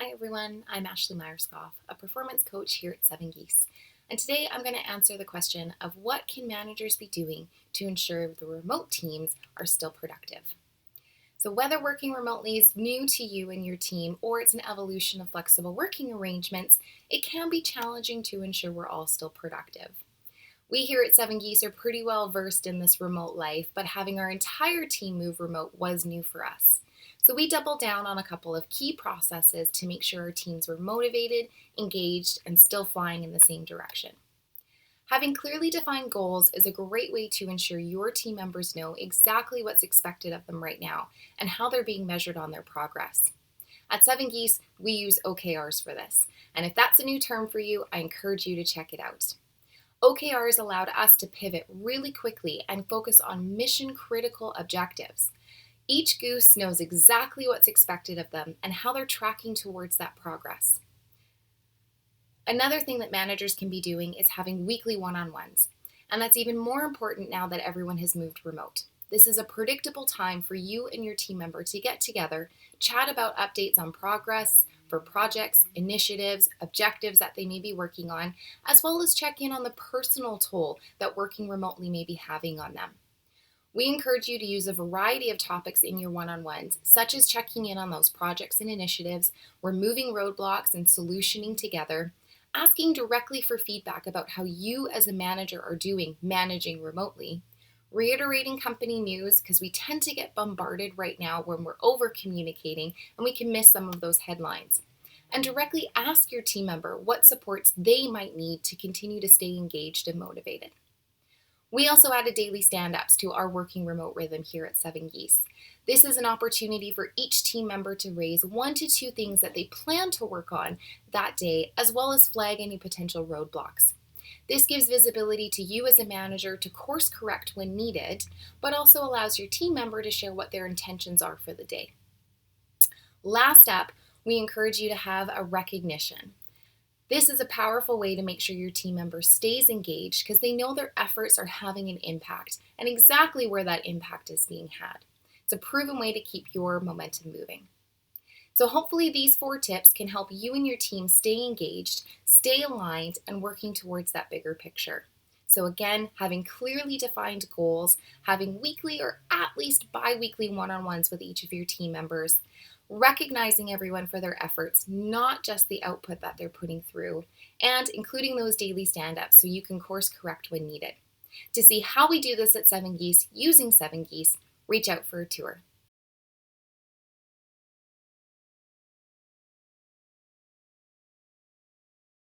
Hi everyone, I'm Ashleigh Myerscough, a performance coach here at Seven Geese. And today I'm going to answer the question of what can managers be doing to ensure the remote teams are still productive. So whether working remotely is new to you and your team or it's an evolution of flexible working arrangements, it can be challenging to ensure we're all still productive. We here at Seven Geese are pretty well versed in this remote life, but having our entire team move remote was new for us. So we doubled down on a couple of key processes to make sure our teams were motivated, engaged, and still flying in the same direction. Having clearly defined goals is a great way to ensure your team members know exactly what's expected of them right now and how they're being measured on their progress. At Seven Geese, we use OKRs for this, and if that's a new term for you, I encourage you to check it out. OKRs allowed us to pivot really quickly and focus on mission-critical objectives. Each goose knows exactly what's expected of them and how they're tracking towards that progress. Another thing that managers can be doing is having weekly one-on-ones, and that's even more important now that everyone has moved remote. This is a predictable time for you and your team member to get together, chat about updates on progress for projects, initiatives, objectives that they may be working on, as well as check in on the personal toll that working remotely may be having on them. We encourage you to use a variety of topics in your one-on-ones, such as checking in on those projects and initiatives, removing roadblocks and solutioning together, asking directly for feedback about how you as a manager are doing managing remotely, reiterating company news because we tend to get bombarded right now when we're over communicating and we can miss some of those headlines, and directly ask your team member what supports they might need to continue to stay engaged and motivated. We also added daily stand-ups to our working remote rhythm here at Seven Geese. This is an opportunity for each team member to raise 1 to 2 things that they plan to work on that day, as well as flag any potential roadblocks. This gives visibility to you as a manager to course correct when needed, but also allows your team member to share what their intentions are for the day. Last up, we encourage you to have a recognition. This is a powerful way to make sure your team member stays engaged because they know their efforts are having an impact and exactly where that impact is being had. It's a proven way to keep your momentum moving. So hopefully these 4 tips can help you and your team stay engaged, stay aligned, and working towards that bigger picture. So again, having clearly defined goals, having weekly or at least bi-weekly one-on-ones with each of your team members, recognizing everyone for their efforts, not just the output that they're putting through, and including those daily stand-ups so you can course correct when needed. To see how we do this at Seven Geese using Seven Geese, reach out for a tour.